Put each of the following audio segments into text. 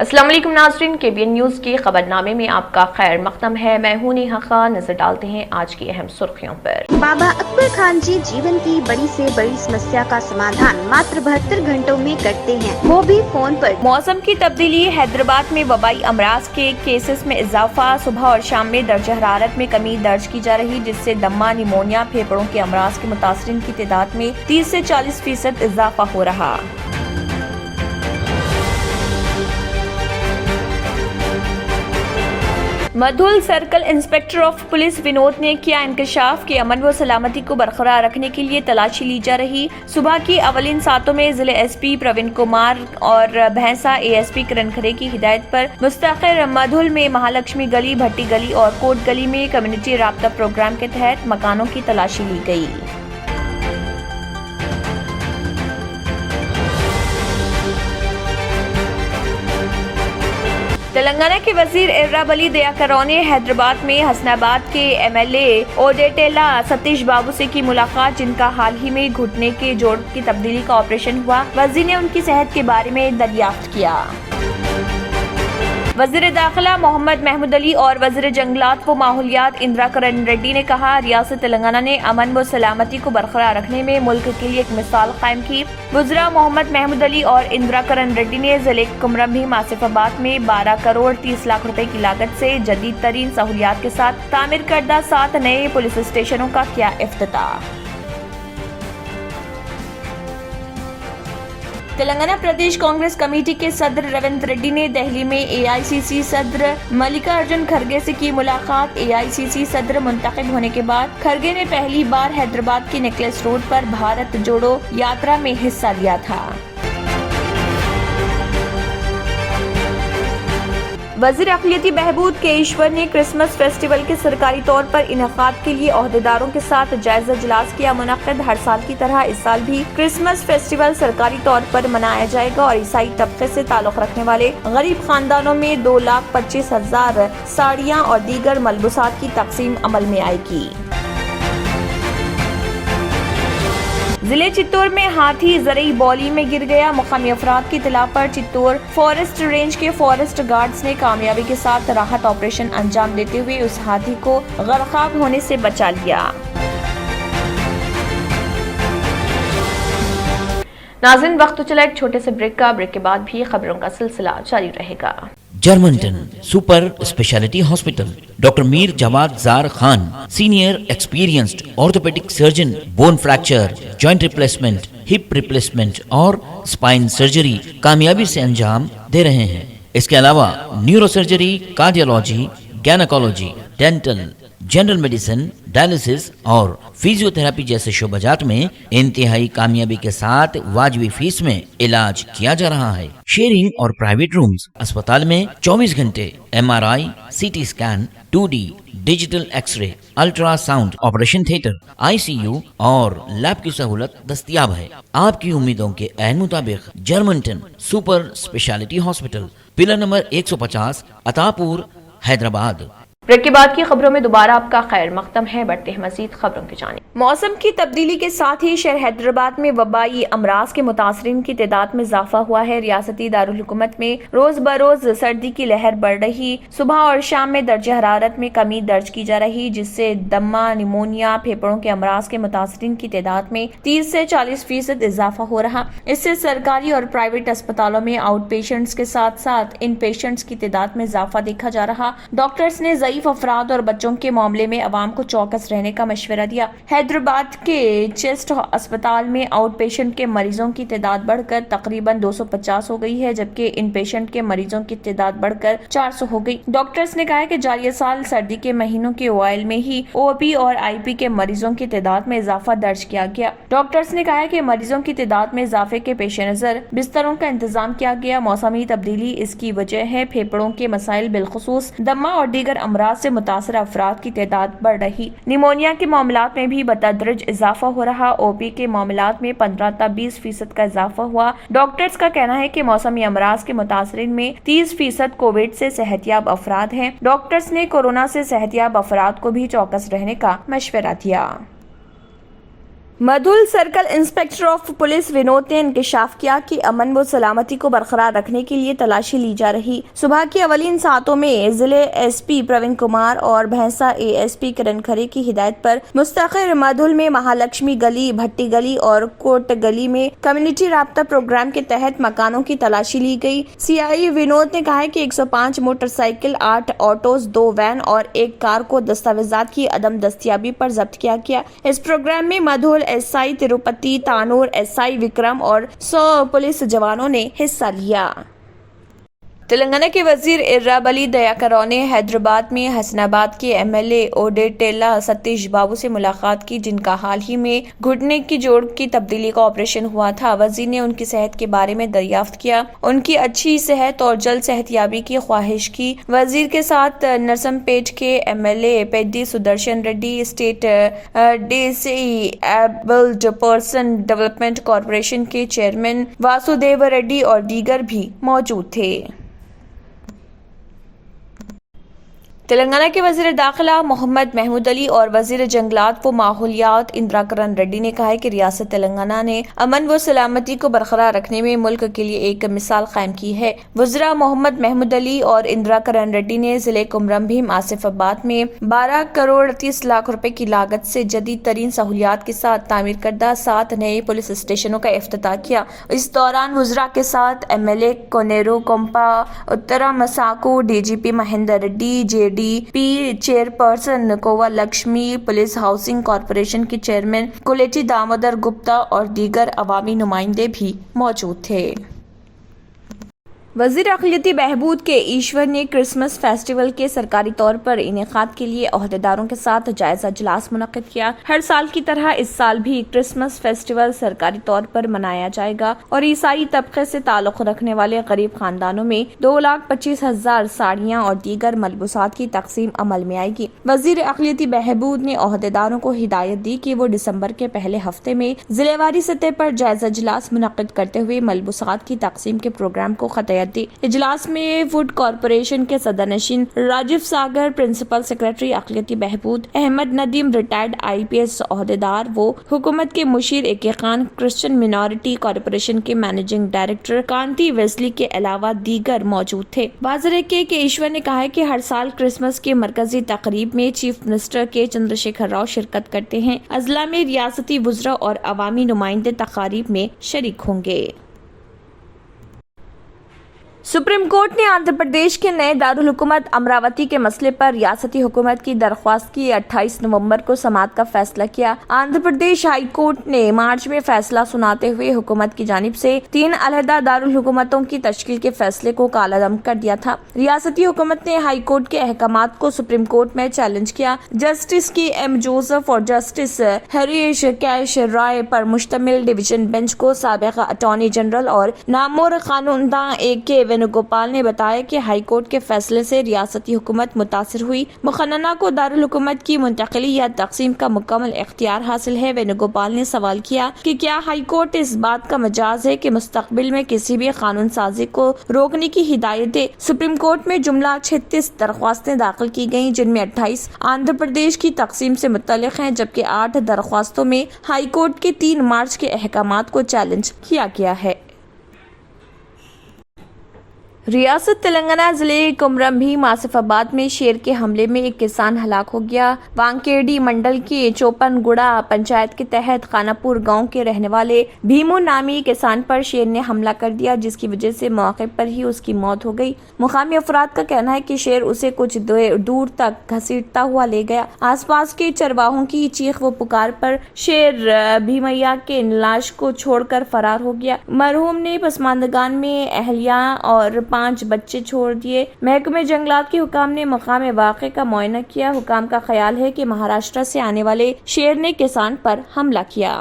अस्सलाम वालेकुम नाज़रीन, KBN न्यूज़ के खबरनामे में आपका खैर मक़दम है। मैं हूं नेहा खान। नजर डालते हैं आज की अहम सुर्खियों पर। बाबा अकबर खान जी जीवन की बड़ी से बड़ी समस्या का समाधान मात्र 72 घंटों में करते हैं, वो भी फोन पर। मौसम की तब्दीली, हैदराबाद में वबाई अमराज के केसेस में इजाफा। सुबह और शाम में दर्जा हरारत में कमी दर्ज की जा रही, जिससे दमा, निमोनिया, फेफड़ों के अमराज के मुतासरीन की तादाद में 30 से 40% इजाफा हो रहा। Mudhol circle inspector of police Vinod ने किया इंकशाफ कि अमन व सलामती को बरकरार रखने के लिए तलाशी ली जा रही। सुबह की अवलिन सातों में जिले SP प्रवीण कुमार और भैंसा ASP किरण खरे की हिदायत पर मुस्तकिल मधुल में महालक्ष्मी गली, भट्टी गली और कोट गली में कम्युनिटी राब्ता प्रोग्राम के तहत मकानों की तलाशी ली गई। तेलंगाना के वजीर एर्राबली दयाकरौ ने हैदराबाद में हसनाबाद के MLA ओडेटेला सतीश बाबू से की मुलाकात, जिनका हाल ही में घुटने के जोड़ की तब्दीली का ऑपरेशन हुआ। वजीर ने उनकी सेहत के बारे में दरियाफ्त किया। वज़ीर दाखिला मोहम्मद महमूद अली और वज़ीर जंगलात व माहौलियात इंदिरा किरण रेड्डी ने कहा, रियासत तेलंगाना ने अमन व सलामती को बरकरार रखने में मुल्क के लिए एक मिसाल कायम की। वज़ीरा मोहम्मद महमूद अली और इंदिरा किरण रेड्डी ने जिले कुमरम भी आसिफाबाद में 12 करोड़ 30 लाख रुपए की लागत से जदीद तरीन सहूलियात के साथ तामीर करदा 7 नए पुलिस स्टेशनों का किया इफ्तिताह। तेलंगाना प्रदेश कांग्रेस कमेटी के सदर रेवंत रेड्डी ने दिल्ली में AICC सदर मल्लिकार्जुन खड़गे से की मुलाकात। AICC सदर मुंतखब होने के बाद खड़गे ने पहली बार हैदराबाद के नेकलेस रोड पर भारत जोड़ो यात्रा में हिस्सा लिया था। वज़ीर अक़लियती बहबूद के ईश्वर ने क्रिसमस फेस्टिवल के सरकारी तौर पर इनेकाद के लिए ओहदेदारों के साथ जायजा इजलास किया मुनक्किद। हर साल की तरह इस साल भी क्रिसमस फेस्टिवल सरकारी तौर पर मनाया जाएगा और ईसाई तबके से ताल्लुक रखने वाले गरीब खानदानों में 2,25,000 साड़ियाँ और दीगर मलबूसात की तकसीम अमल में आएगी। जिले चित्तौड़ में हाथी ज़रई बौली में गिर गया। मुकामी अफराद की इत्तला पर चित्तौड़ फॉरेस्ट रेंज के फॉरेस्ट गार्ड्स ने कामयाबी के साथ राहत ऑपरेशन अंजाम देते हुए उस हाथी को गर्काब होने से बचा लिया। नाज़रीन, वक्त तो चला एक छोटे से ब्रेक का। ब्रेक के बाद भी खबरों का सिलसिला जारी रहेगा। जर्मनटन super speciality hospital, doctor Mir Jawad जार Khan, senior experienced orthopaedic surgeon, bone fracture, joint replacement, hip replacement और स्पाइन सर्जरी कामयाबी से अंजाम दे रहे हैं। इसके अलावा neuro surgery, cardiology, gynaecology, dental, general medicine, dialysis और फिजियोथेरेपी जैसे शोबाजात में इंतहाई कामयाबी के साथ वाजिबी फीस में इलाज किया जा रहा है। शेयरिंग और प्राइवेट रूम्स, अस्पताल में 24 घंटे MRI, CT scan, 2D digital x ray, ultrasound, operation theatre, ICU और लैब की सहूलत दस्तयाब है। आपकी उम्मीदों के ऐन मुताबिक Germanten super speciality hospital, pillar number 150, Attapur, Hyderabad. Break के बाद की खबरों में दोबारा आपका खैर मक़दम है। बढ़ते हैं मजीद खबरों की जानिब। मौसम की तब्दीली के साथ ही शहर हैदराबाद में वबाई अमराज के मुतासरीन की तादाद में इजाफा हुआ है। रियासती दारुल हुकूमत में रोज बरोज सर्दी की लहर बढ़ रही। सुबह और शाम में दर्जा हरारत में कमी दर्ज की जा रही, जिससे दमा, निमोनिया, फेफड़ों के अमराज के मुतासरीन की तादाद में 30 से 40% इजाफा हो रहा। इससे सरकारी और प्राइवेट अस्पतालों में आउट पेशेंट्स के साथ साथ इन पेशेंट्स की तादाद में इजाफा देखा जा रहा। डॉक्टर्स ने ज़ईफ अफराद और बच्चों के मामले में अवाम को चौकस रहने का मशवरा दिया। हैदराबाद के चेस्ट अस्पताल में आउट पेशेंट के मरीजों की तादाद बढ़कर तकरीबन 250 हो गई है, जबकि इन पेशेंट के मरीजों की तादाद बढ़कर 400 हो गई। डॉक्टर्स ने कहा है कि जारी साल सर्दी के महीनों के ओआइल में ही OP और IP के मरीजों की तादाद में इजाफा दर्ज किया गया। डॉक्टर्स ने कहा है कि मरीजों की तादाद में इजाफे के पेश नजर बिस्तरों का इंतजाम किया गया। मौसमी तब्दीली इसकी वजह है। फेफड़ों के मसाइल बिलखुसूस दमा और दीगर अमराज से मुतासर अफराद की तादाद बढ़ रही। निमोनिया के मामलात में भी बतदरिज इजाफा हो रहा। OP के मामलात में 15 से 20% का इजाफा हुआ। डॉक्टर्स का कहना है कि मौसमी अमराज के मुतासरीन में 30% कोविड से सेहतियाब अफराद हैं। डॉक्टर्स ने कोरोना से सेहतियाब अफराद को भी चौकस रहने का मशवरा दिया। Mudhol circle inspector of police Vinod ने इंकशाफ किया कि अमन व सलामती को बरकरार रखने के लिए तलाशी ली जा रही। सुबह की अवलीन सातों में जिले एसपी प्रवीण कुमार और भैंसा एएसपी किरण खरे की हिदायत पर मुस्तकिल मधुल में महालक्ष्मी गली, भट्टी गली और कोट गली में कम्युनिटी राब्ता प्रोग्राम के तहत मकानों की तलाशी ली गई। सीआई विनोद ने कहा कि 105 मोटरसाइकिल, 8 ऑटोज, 2 वैन और 1 कार को दस्तावेजात की अदम दस्तियाबी पर जब्त किया गया। इस प्रोग्राम में मधुल एसआई तिरुपति, तानूर एसआई विक्रम और 100 पुलिस जवानों ने हिस्सा लिया। तेलंगाना के वजीर इर्राबली दयाकराव ने हैदराबाद में हसनाबाद के एमएलए ओडेटेला सतीश बाबू से मुलाकात की, जिनका हाल ही में घुटने की जोड़ की तब्दीली का ऑपरेशन हुआ था। वजीर ने उनकी सेहत के बारे में दरियाफ्त किया, उनकी अच्छी सेहत और जल्द सेहतयाबी की ख्वाहिश की। वजीर के साथ नरसमपेट के MLA Peddie Sudarshan Reddy, state disabled person development corporation के चेयरमैन वासुदेव रेड्डी और दीगर भी मौजूद थे। तेलंगाना के वजीर दाखिला मोहम्मद महमूद अली और वजीर जंगलात व माहौलियात इंदिरा किरण रेड्डी ने कहा है कि रियासत तेलंगाना ने अमन व सलामती को बरकरार रखने में मुल्क के लिए एक मिसाल कायम की है। वज़रा मोहम्मद महमूद अली और इंदिरा किरण रेड्डी ने जिले कुमरम भीम आसिफाबाद में 12 करोड़ 30 लाख रुपए की लागत से जदीद तरीन सहूलियात के साथ तामीर करदा 7 नए पुलिस स्टेशनों का इफ्तिताह किया। इस दौरान वज़रा के साथ एमएलए कोनेरू कोम्पा, उत्तरा मसाकू, डीजीपी महेंद्र रेड्डी, जेडीपी chairperson Kova Lakshmi, police housing corporation के चेयरमैन कुलेटी दामोदर गुप्ता और दीगर अवामी नुमाइंदे भी मौजूद थे। वजीर अक़लियती बहबूद के ईश्वर ने क्रिसमस फेस्टिवल के सरकारी तौर पर इनेकाद के लिए अहदेदारों के साथ जायजा इजलास मुनक़िद किया। हर साल की तरह इस साल भी क्रिसमस फेस्टिवल सरकारी तौर पर मनाया जाएगा और ईसाई तबके से ताल्लुक़ रखने वाले गरीब खानदानों में 2,25,000 साड़ियाँ और दीगर मलबूसात की तकसीम अमल में आएगी। वजीर अक़लियती बहबूद ने अहदेदारों को हिदायत दी कि वो दिसंबर के पहले हफ्ते में जिलेवारी सतह पर जायजा इजलास मुनक़िद करते हुए मलबूसात की तकसीम के प्रोग्राम को खतैयत दी। इजलास में फूड कॉरपोरेशन के सदरनशीन राजीव सागर, प्रिंसिपल सेक्रेटरी अक़लियती बहबूद अहमद नदीम, रिटायर्ड IPS अहदेदार वो हुकूमत के मुशीर AK Khan, Christian minority corporation के मैनेजिंग डायरेक्टर कांति वेस्ली के अलावा दीगर मौजूद थे। वाज़ेह के ईश्वर ने कहा है कि हर साल क्रिसमस के मरकजी तकरीब में चीफ मिनिस्टर के चंद्रशेखर राव शिरकत करते हैं। अजला में रियासती वज़रा और अवामी नुमाइंदे तकारीब में शरीक होंगे। सुप्रीम कोर्ट ने आंध्र प्रदेश के नए दारुल हुकूमत अमरावती के मसले पर रियासती हुकूमत की दरख्वास्त की 28 नवंबर को समाअत का फैसला किया। आंध्र प्रदेश हाई कोर्ट ने मार्च में फैसला सुनाते हुए हुकूमत की जानिब से 3 अलहदा दारुल हुकूमतों की तश्कील के फैसले को कालादम कर दिया था। रियासती हुकूमत ने हाई कोर्ट के अहकामात को सुप्रीम कोर्ट में चैलेंज किया। जस्टिस KM जोसेफ और जस्टिस हरीश कैश राय पर मुश्तमिल डिवीजन बेंच को साबिक़ा अटॉर्नी जनरल और नामवर कानूनदा AK वेणुगोपाल ने बताया कि हाई कोर्ट के फैसले से रियासती हुकूमत मुतासिर हुई। मुखन्ना को दारुल हुकूमत की मुंतकिली या तकसीम का मुकम्मल इख्तियार हासिल है। वेणुगोपाल ने सवाल किया कि क्या हाई कोर्ट इस बात का मजाज है कि मुस्तकबिल में किसी भी कानून साजी को रोकने की हिदायत दे। सुप्रीम कोर्ट में जुमला 36 दरख्वास्तें दाखिल की गयी, जिनमें 28 आंध्र प्रदेश की तकसीम से मुतल्लिक हैं, जबकि 8 दरख्वास्तों में हाई कोर्ट के 3 मार्च के अहकामात को चैलेंज किया गया है। रियासत तेलंगाना जिले कुमरम भीम आसिफाबाद में शेर के हमले में एक किसान हलाक हो गया। वांकेडी मंडल के चौपनगुड़ा पंचायत के तहत खानापुर गांव के रहने वाले भीमू नामी किसान पर शेर ने हमला कर दिया, जिसकी वजह से मौके पर ही उसकी मौत हो गई। मुकामी अफराद का कहना है कि शेर उसे कुछ दूर तक घसीटता हुआ ले गया। आसपास के चरवाहों की चीख व पुकार पर शेर भीमैया के लाश को छोड़कर फरार हो गया। मरहूम ने पसमानदगान में अहलिया और 5 बच्चे छोड़ दिए। महकमे जंगलात के हुकाम ने मकाम वाक़े का मुआयना किया। हुकाम का ख्याल है कि महाराष्ट्र से आने वाले शेर ने किसान पर हमला किया।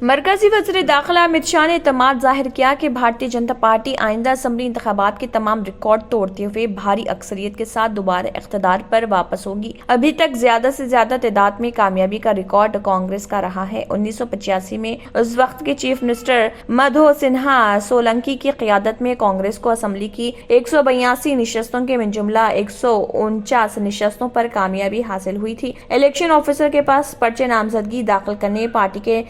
مرکزی وزیر داخلہ امت شاہ نے اعتماد ظاہر کیا کہ بھارتیہ جنتا پارٹی آئندہ اسمبلی انتخابات کے تمام ریکارڈ توڑتے ہوئے بھاری اکثریت کے ساتھ دوبارہ اقتدار پر واپس ہوگی۔ ابھی تک زیادہ سے زیادہ تعداد میں کامیابی کا ریکارڈ کانگریس کا رہا ہے۔ 1985 میں اس وقت کے چیف منسٹر مدھو سنہا سولنکی کی قیادت میں کانگریس کو اسمبلی کی 182 نشستوں کے من جملہ 149 نشستوں پر کامیابی حاصل ہوئی تھی۔ الیکشن آفیسر کے پاس پرچہ نامزدگی داخل کرنے پارٹی کے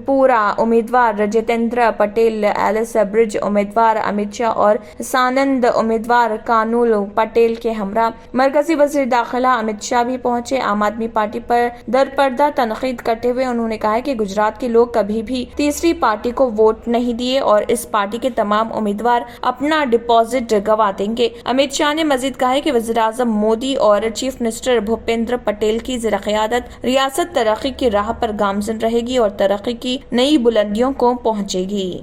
پورا امیدوار جتیندر پٹیل، ایلس برج امیدوار امت شاہ اور سانند امیدوار کانول پٹیل کے ہمراہ مرکزی وزیر داخلہ امت شاہ بھی پہنچے۔ عام آدمی پارٹی پر درپردہ تنقید کرتے ہوئے انہوں نے کہا کہ گجرات کے لوگ کبھی بھی تیسری پارٹی کو ووٹ نہیں دیے اور اس پارٹی کے تمام امیدوار اپنا ڈپازٹ گوا دیں گے۔ امت شاہ نے مزید کہا کہ وزیر اعظم مودی اور چیف منسٹر بھوپیندر پٹیل کی زیر قیادت ریاست ترقی کی راہ پر گامزن رہے گی اور ترقی کی نئی بلندیوں کو پہنچے گی۔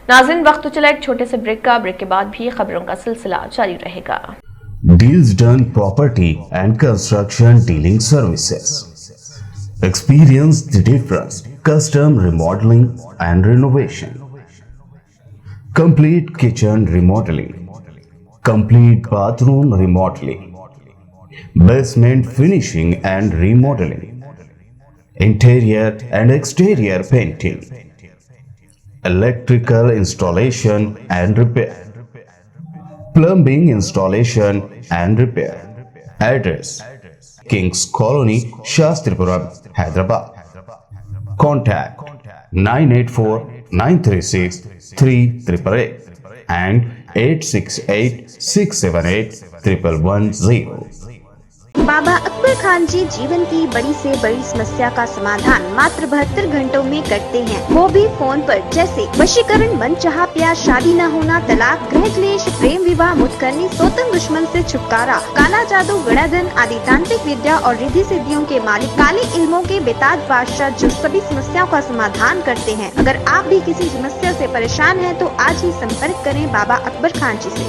ناظرین، وقت تو چلا ایک چھوٹے سے بریک کا، بریک کے بعد بھی خبروں کا سلسلہ جاری رہے گا۔ Deals Done Property and Construction Dealing Services. Experience the difference. Custom remodeling and renovation. Complete kitchen remodeling. Complete bathroom remodeling. Basement finishing and remodeling. Interior and exterior painting. Electrical installation and repair. Plumbing installation and repair. Address: Kings Colony, Shastripuram, Hyderabad. Contact 984-936-3888 and 868-678-1110. बाबा अकबर खान जी जीवन की बड़ी से बड़ी समस्या का समाधान मात्र 72 घंटों में करते हैं, वो भी फोन पर। जैसे वशीकरण, मनचाहा प्यार, शादी न होना, तलाक, गृह क्लेश, प्रेम विवाह, मुतकरनी, सोतन दुश्मन से छुटकारा, काला जादू, गणाधन आदि तांत्रिक विद्या और रिद्धि सिद्धियों के मालिक काले इल्मों के बेताज बादशाह जो सभी समस्याओं का समाधान करते हैं। अगर आप भी किसी समस्या से परेशान हैं तो आज ही संपर्क करें बाबा अकबर खान जी से।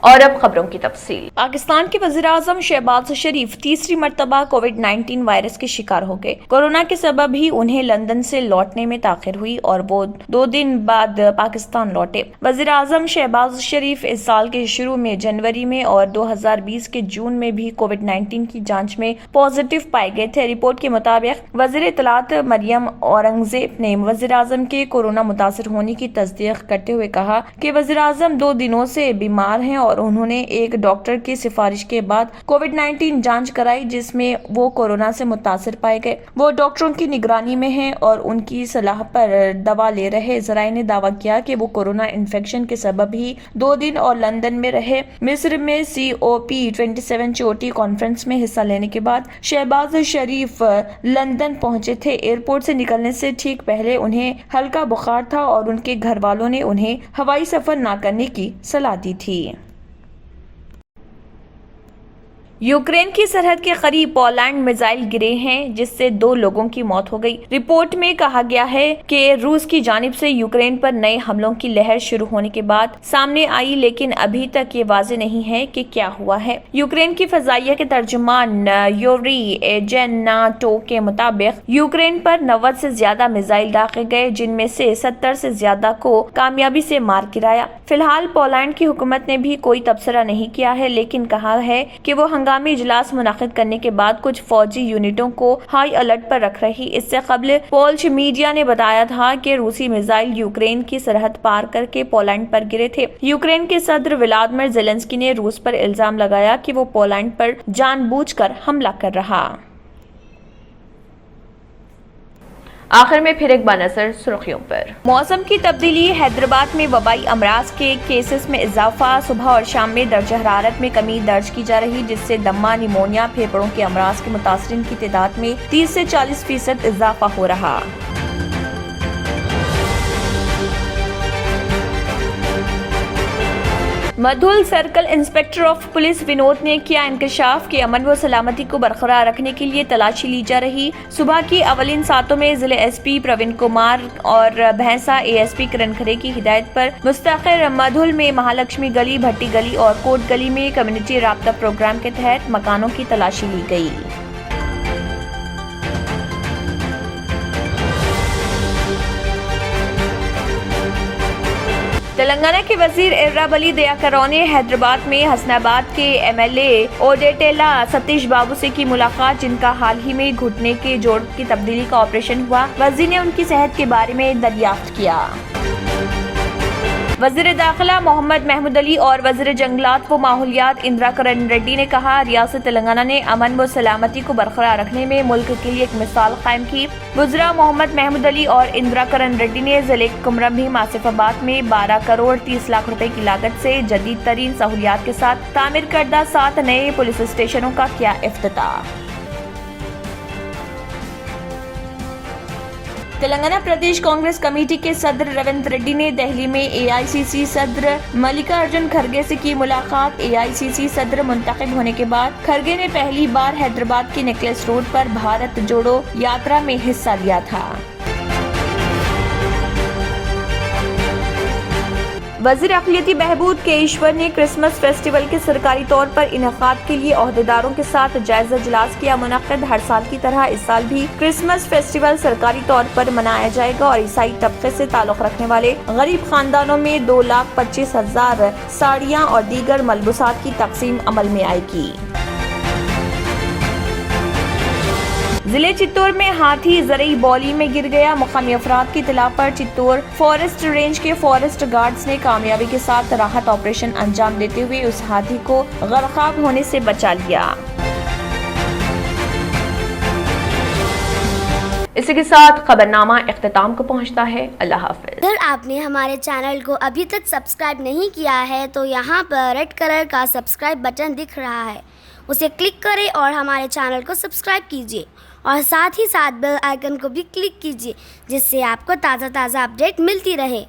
اور اب خبروں کی تفصیل۔ پاکستان کے وزیر اعظم شہباز شریف تیسری مرتبہ کووڈ-19 وائرس کے شکار ہو گئے۔ کورونا کے سبب ہی انہیں لندن سے لوٹنے میں تاخیر ہوئی اور وہ 2 دن بعد پاکستان لوٹے۔ وزیر اعظم شہباز شریف اس سال کے شروع میں جنوری میں اور 2020 کے جون میں بھی کووڈ-19 کی جانچ میں پازیٹیو پائے گئے تھے۔ رپورٹ کے مطابق وزیر اطلاعات مریم اورنگزیب نے وزیر اعظم کے کورونا متاثر ہونے کی تصدیق کرتے ہوئے کہا کہ وزیر اعظم 2 دنوں سے بیمار ہیں اور انہوں نے ایک ڈاکٹر کی سفارش کے بعد کووڈ-19 جانچ کرائی جس میں وہ کورونا سے متاثر پائے گئے۔ وہ ڈاکٹروں کی نگرانی میں ہیں اور ان کی صلاح پر دوا لے رہے۔ ذرائع نے دعویٰ کیا کہ وہ کورونا انفیکشن کے سبب ہی 2 دن اور لندن میں رہے۔ مصر میں COP27 چوٹی کانفرنس میں حصہ لینے کے بعد شہباز شریف لندن پہنچے تھے۔ ایئرپورٹ سے نکلنے سے ٹھیک پہلے انہیں ہلکا بخار تھا اور ان کے گھر والوں نے انہیں ہوائی سفر نہ کرنے کی صلاح دی تھی۔ یوکرین کی سرحد کے قریب پولینڈ میزائل گرے ہیں جس سے 2 لوگوں کی موت ہو گئی۔ رپورٹ میں کہا گیا ہے کہ روس کی جانب سے یوکرین پر نئے حملوں کی لہر شروع ہونے کے بعد سامنے آئی، لیکن ابھی تک یہ واضح نہیں ہے کہ کیا ہوا ہے۔ یوکرین کی فضائیہ کے ترجمان یوری ایجناٹو کے مطابق یوکرین پر 90 سے زیادہ میزائل داغے گئے جن میں سے 70 سے زیادہ کو کامیابی سے مار گرایا۔ فی الحال پولینڈ کی حکومت نے بھی کوئی تبصرہ نہیں کیا ہے، لیکن کہا ہے کہ وہ ہنگامی اجلاس منعقد کرنے کے بعد کچھ فوجی یونٹوں کو ہائی الرٹ پر رکھ رہی۔ اس سے قبل پولش میڈیا نے بتایا تھا کہ روسی میزائل یوکرین کی سرحد پار کر کے پولینڈ پر گرے تھے۔ یوکرین کے صدر ولادیمیر زیلنسکی نے روس پر الزام لگایا کہ وہ پولینڈ پر جان بوجھ کر حملہ کر رہا۔ آخر میں پھر ایک بار نظر سرخیوں پر۔ موسم کی تبدیلی، حیدرآباد میں وبائی امراض کے کیسز میں اضافہ، صبح اور شام میں درجہ حرارت میں کمی درج کی جا رہی جس سے دمہ، نمونیا، پھیپھڑوں کے امراض کے متاثرین کی تعداد میں 30 سے 40% اضافہ ہو رہا۔ Mudhol circle inspector of police Vinod نے کیا انکشاف کہ امن و سلامتی کو برقرار رکھنے کے لیے تلاشی لی جا رہی۔ صبح کی اولین ساعتوں میں ضلع ایس پی پروین کمار اور بھینسا ASP کرن کھرے کی ہدایت پر مستقر مدھول میں مہالکشمی گلی، بھٹی گلی اور کوٹ گلی میں کمیونٹی رابطہ پروگرام کے تحت مکانوں کی تلاشی لی گئی۔ تلنگانہ کے وزیر ایراولی دیاکرو نے حیدرآباد میں حسناباد کے MLA اوڈیٹیلا ستیش بابو سے کی ملاقات، جن کا حال ہی میں گھٹنے کے جوڑ کی تبدیلی کا آپریشن ہوا۔ وزیر نے ان کی صحت کے بارے میں دریافت کیا۔ وزیر داخلہ محمد محمود علی اور وزیر جنگلات و ماحولیات اندرا کرن ریڈی نے کہا، ریاست تلنگانہ نے امن و سلامتی کو برقرار رکھنے میں ملک کے لیے ایک مثال قائم کی۔ وزراء محمد محمود علی اور اندرا کرن ریڈی نے ضلع کمرم بھیم آصف آباد میں 12 کروڑ 30 لاکھ روپے کی لاگت سے جدید ترین سہولیات کے ساتھ تعمیر کردہ 7 نئے پولیس اسٹیشنوں کا کیا افتتاح۔ تلنگانہ پردیش کانگریس کمیٹی کے صدر ریونت ریڈی نے دہلی میں AICC صدر ملکا ارجن کھرگے سے کی ملاقات۔ AICC صدر منتخب ہونے کے بعد کھرگے نے پہلی بار حیدرآباد کے نیکلس روڈ پر بھارت جوڑو یاترا میں حصہ لیا تھا۔ وزیر اقلیتی بہبود کے ایشور نے کرسمس فیسٹیول کے سرکاری طور پر انعقاد کے لیے عہدیداروں کے ساتھ جائزہ اجلاس کیا منعقد۔ ہر سال کی طرح اس سال بھی کرسمس فیسٹیول سرکاری طور پر منایا جائے گا اور عیسائی طبقے سے تعلق رکھنے والے غریب خاندانوں میں 2,25,000 ساڑیاں اور دیگر ملبوسات کی تقسیم عمل میں آئے گی۔ ضلع چتور میں ہاتھی زرعی بولی میں گر گیا۔ مقامی افراد کی اطلاع پر چتور فارسٹ رینج کے فارسٹ گارڈز نے کامیابی کے ساتھ راحت آپریشن انجام دیتے ہوئے اس ہاتھی کو غرقاب ہونے سے بچا لیا۔ اسی کے ساتھ خبرنامہ اختتام کو پہنچتا ہے۔ اللہ حافظ۔ اگر آپ نے ہمارے چینل کو ابھی تک سبسکرائب نہیں کیا ہے تو یہاں پر ریڈ کلر کا سبسکرائب بٹن دکھ رہا ہے، اسے کلک کریں اور ہمارے چینل کو سبسکرائب کیجیے اور ساتھ ہی ساتھ بیل آئیکن کو بھی کلک کیجیے، جس سے آپ کو تازہ اپڈیٹ ملتی رہے۔